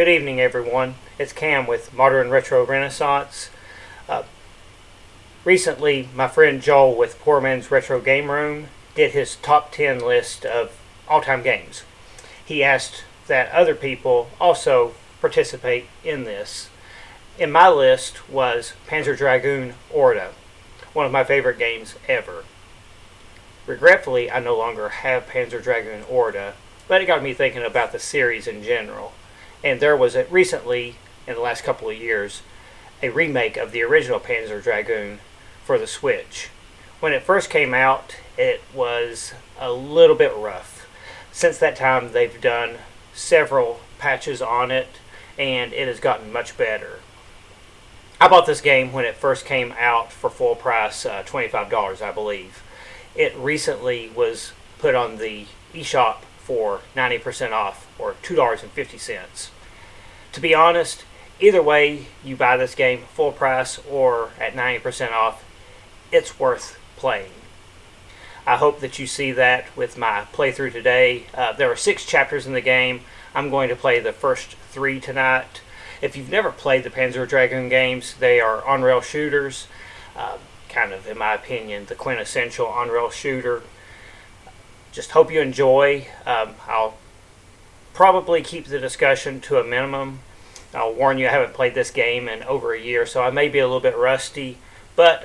Good evening, everyone. It's Cam with Modern Retro Renaissance. Recently, my friend Joel with Poor Man's Retro Game Room did his top 10 list of all-time games. He asked that other people also participate in this. In my list was Panzer Dragoon Orta, one of my favorite games ever. Regretfully, I no longer have Panzer Dragoon Orta, but it got me thinking about the series in general. And there was recently, in the last couple of years, a remake of the original Panzer Dragoon for the Switch. When it first came out, it was a little bit rough. Since that time, they've done several patches on it, and it has gotten much better. I bought this game when it first came out for full price, $25, I believe. It recently was put on the eShop for 90% off, or $2.50. To be honest, either way you buy this game, full price or at 90% off, it's worth playing. I hope that you see that with my playthrough today. There are 6 chapters in the game. I'm going to play the first 3 tonight. If you've never played the Panzer Dragoon games, they are on-rail shooters. Kind of, in my opinion, the quintessential on-rail shooter. Just hope you enjoy. I'll probably keep the discussion to a minimum. I'll warn you, I haven't played this game in over a year, so I may be a little bit rusty, but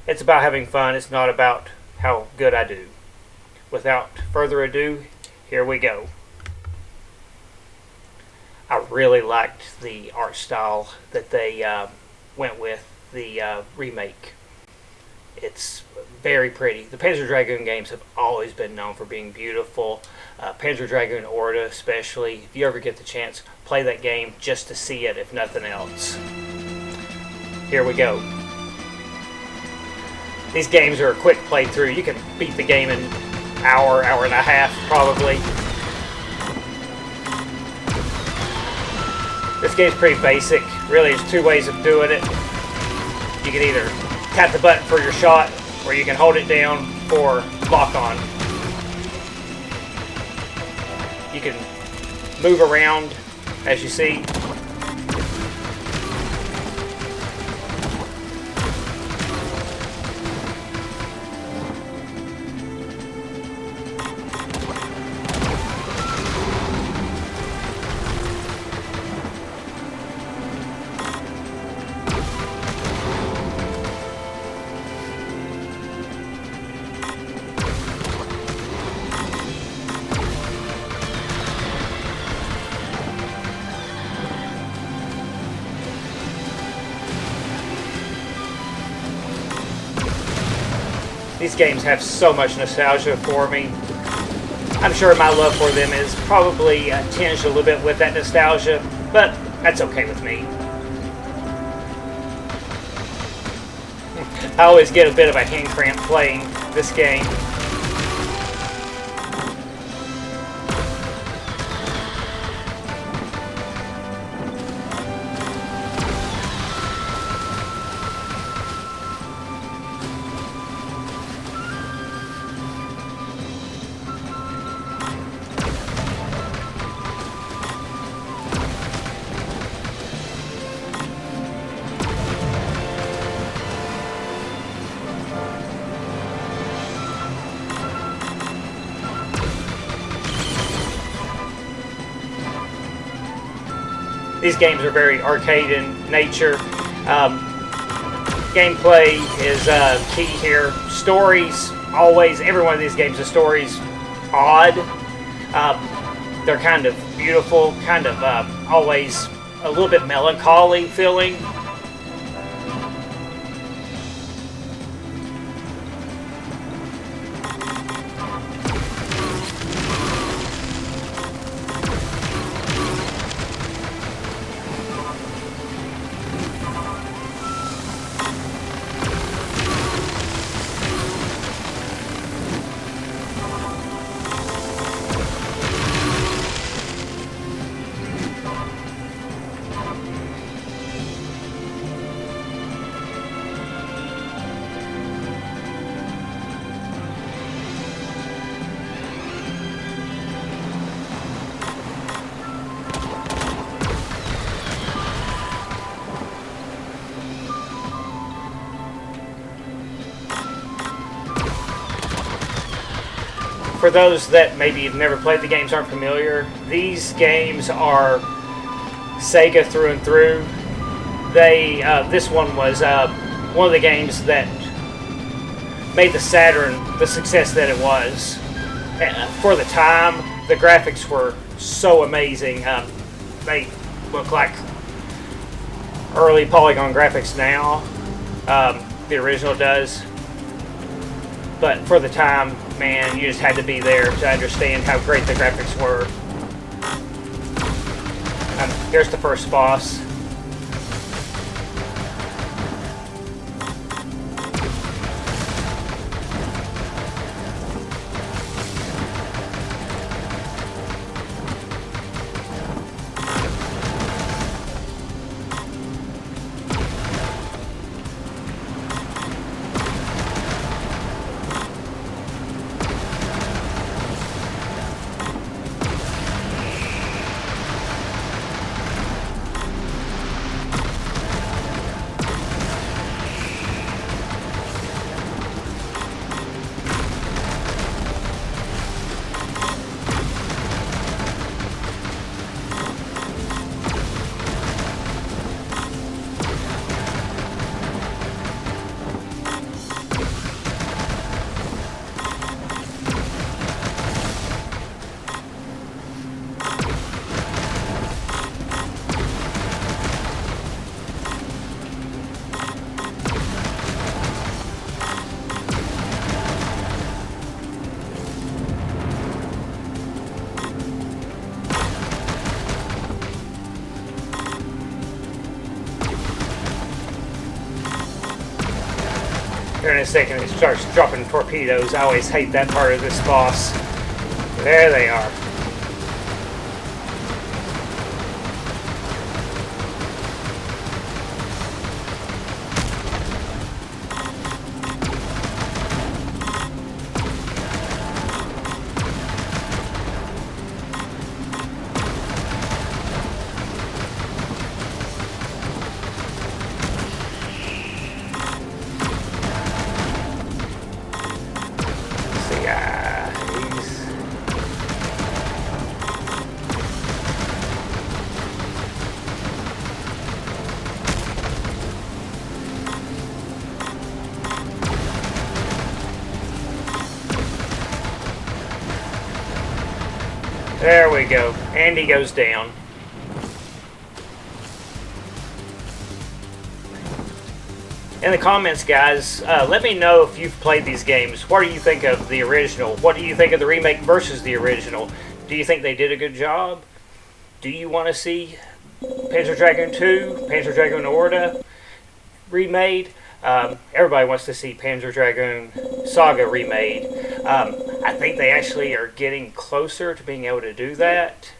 it's about having fun. It's not about how good I do. Without further ado, here we go. I really liked the art style that they went with the remake. It's very pretty. The Panzer Dragoon games have always been known for being beautiful. Panzer Dragoon Orta especially. If you ever get the chance, play that game just to see it, if nothing else. Here we go. These games are a quick playthrough. You can beat the game in an hour, hour and a half probably. This game's pretty basic. Really, there's 2 ways of doing it. You can either tap the button for your shot, or you can hold it down for lock on. You can move around, as you see. These games have so much nostalgia for me. I'm sure my love for them is probably tinged a little bit with that nostalgia, but that's okay with me. I always get a bit of a hand cramp playing this game. These games are very arcade in nature. Gameplay is key here. Stories, always, every one of these games, the story's odd. They're kind of beautiful, kind of always a little bit melancholy feeling. For those that maybe have never played the games, aren't familiar, these games are Sega through and through. This one was one of the games that made the Saturn the success that it was. For the time, the graphics were so amazing. They look like early polygon graphics now. The original does. But for the time, man, you just had to be there to understand how great the graphics were. Here's the first boss. Here in a second, it starts dropping torpedoes. I always hate that part of this boss. There they are. There we go. Andy goes down. In the comments, guys, let me know if you've played these games. What do you think of the original? What do you think of the remake versus the original? Do you think they did a good job? Do you want to see Panzer Dragoon 2, Panzer Dragoon Orta remade? Everybody wants to see Panzer Dragoon Saga remade. I think they actually are getting closer to being able to do that.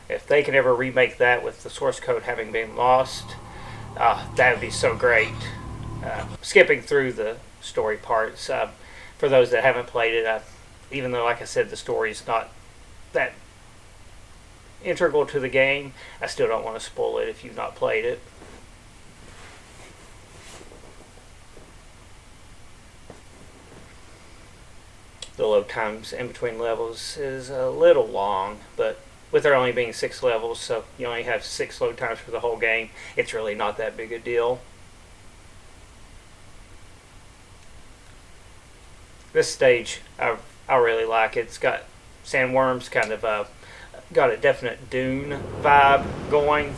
If they can ever remake that with the source code having been lost, that would be so great. Skipping through the story parts, for those that haven't played it, even though, like I said, the story is not that integral to the game, I still don't want to spoil it if you've not played it. The load times in between levels is a little long, but with there only being 6 levels, so you only have 6 load times for the whole game, it's really not that big a deal. This stage, I really like it. It's got sandworms, kind of got a definite Dune vibe going.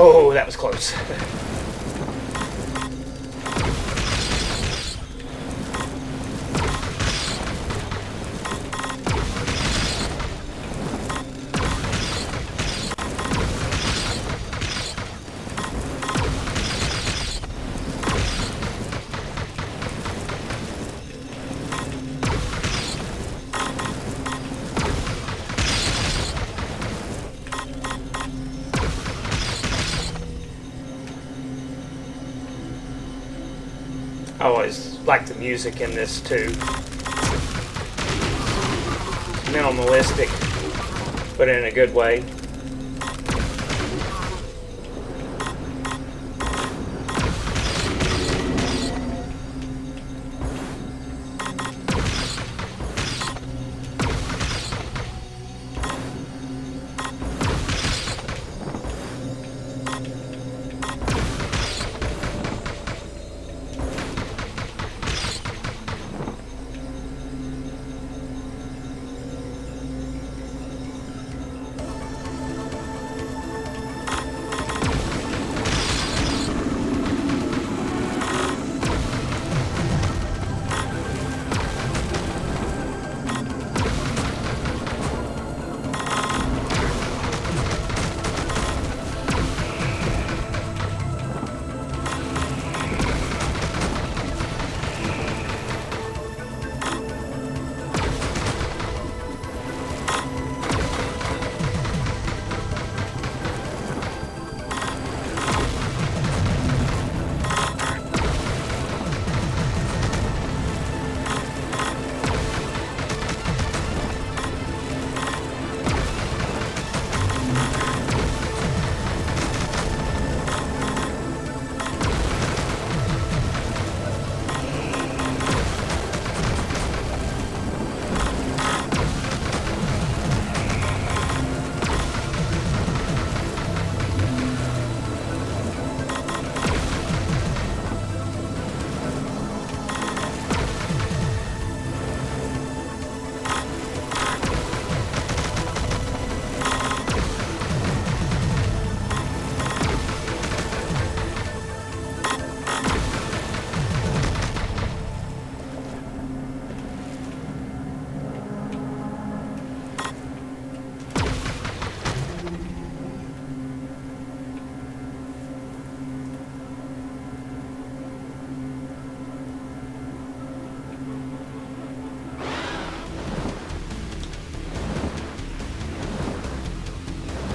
Oh, that was close. I always like the music in this too. Minimalistic, but in a good way.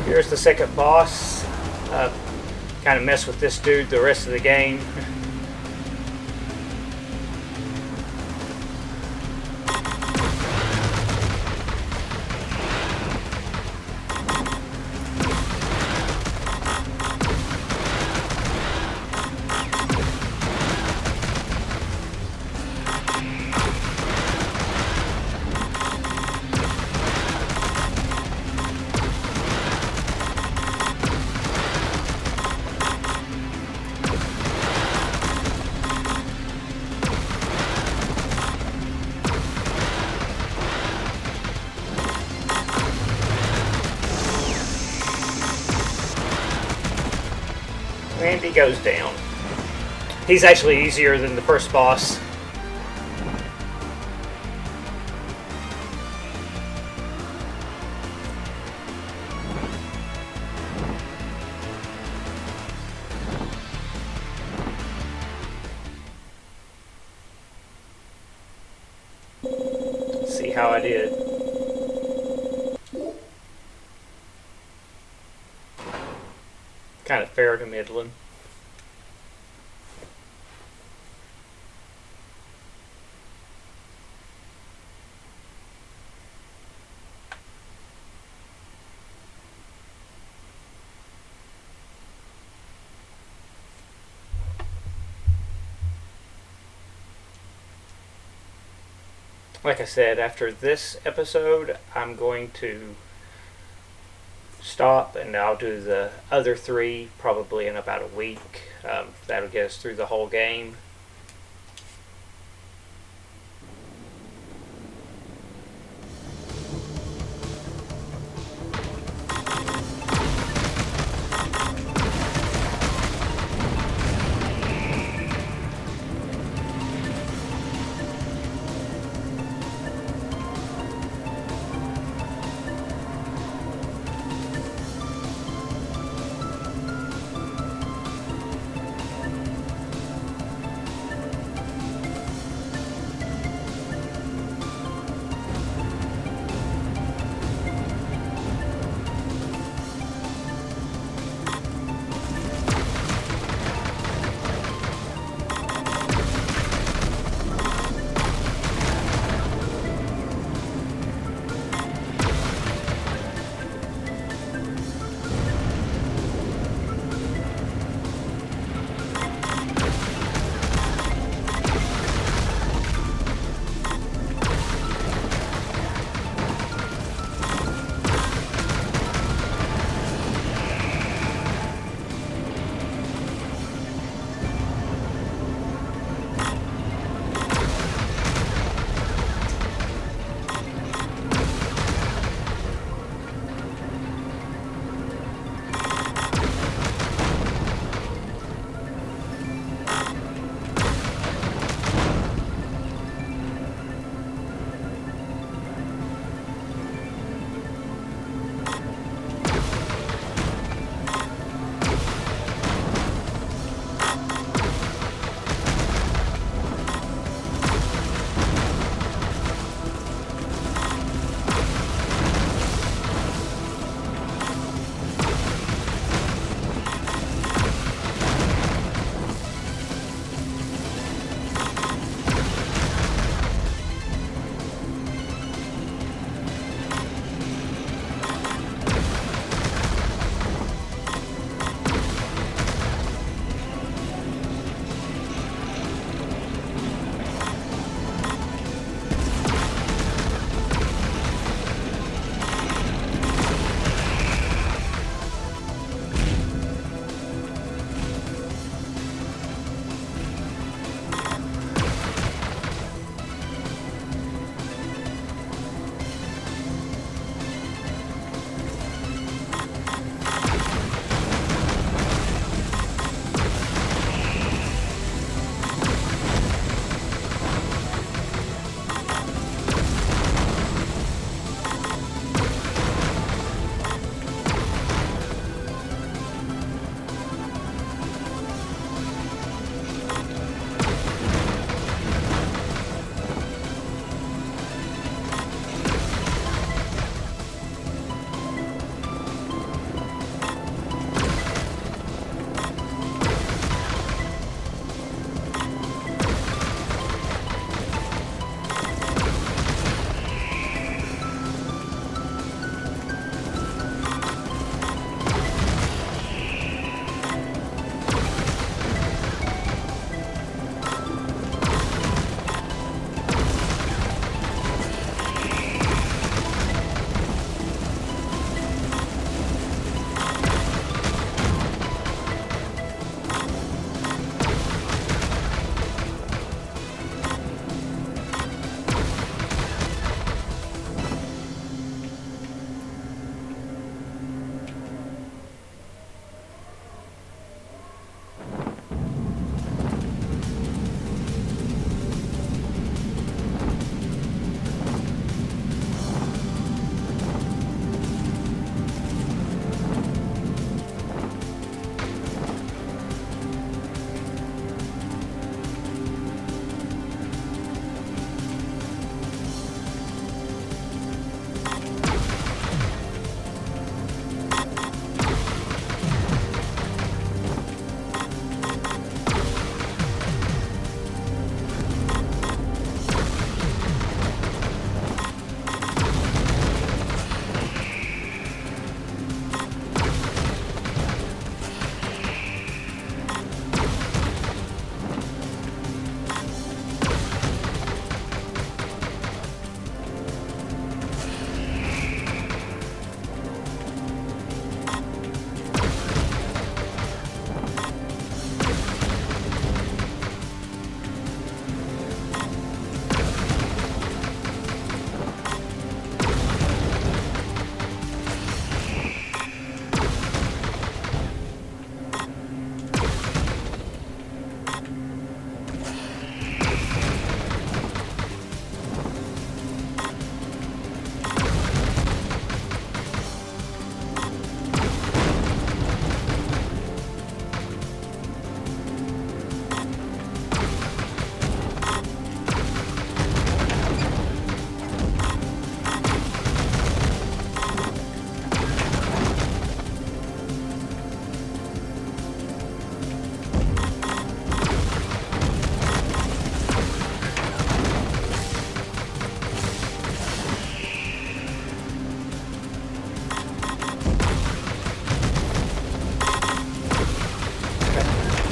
Here's the second boss. Kind of mess with this dude the rest of the game. And he goes down. He's actually easier than the first boss. Let's see how I did. Kind of fair to middling. Like I said, after this episode, I'm going to stop and I'll do the other three probably in about a week. That'll get us through the whole game.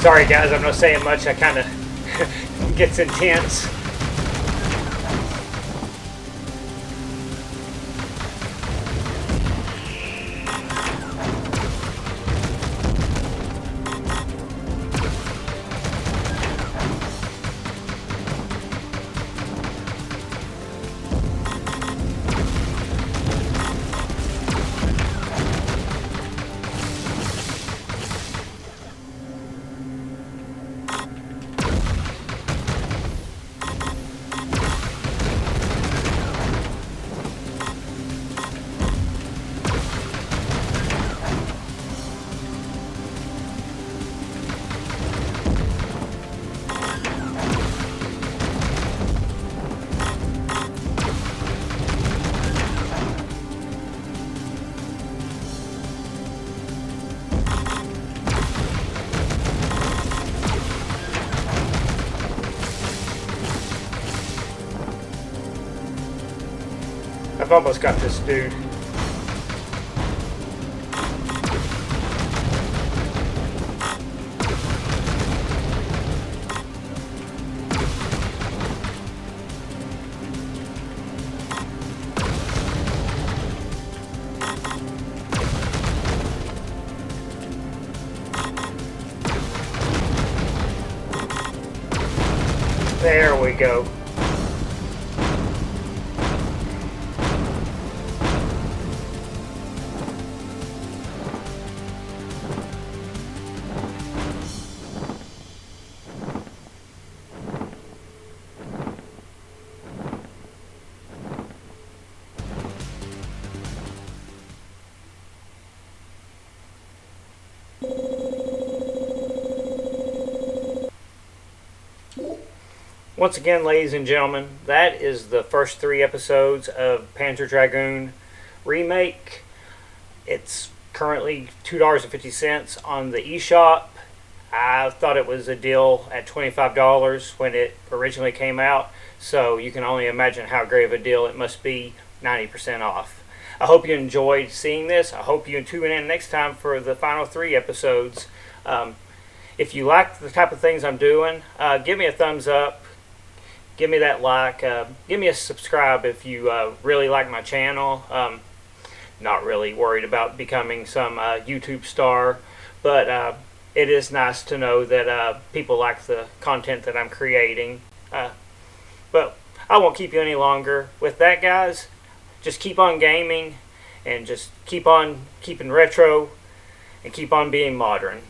Sorry guys, I'm not saying much. I kind of gets intense. I've almost got this dude. There we go. Once again, ladies and gentlemen, that is the first 3 episodes of Panzer Dragoon Remake. It's currently $2.50 on the eShop. I thought it was a deal at $25 when it originally came out, so you can only imagine how great of a deal it must be, 90% off. I hope you enjoyed seeing this. I hope you tune in next time for the final 3 episodes. If you like the type of things I'm doing, give me a thumbs up. Give me that like. Give me a subscribe if you really like my channel. Not really worried about becoming some YouTube star, but it is nice to know that people like the content that I'm creating. But I won't keep you any longer. With that, guys, just keep on gaming and just keep on keeping retro and keep on being modern.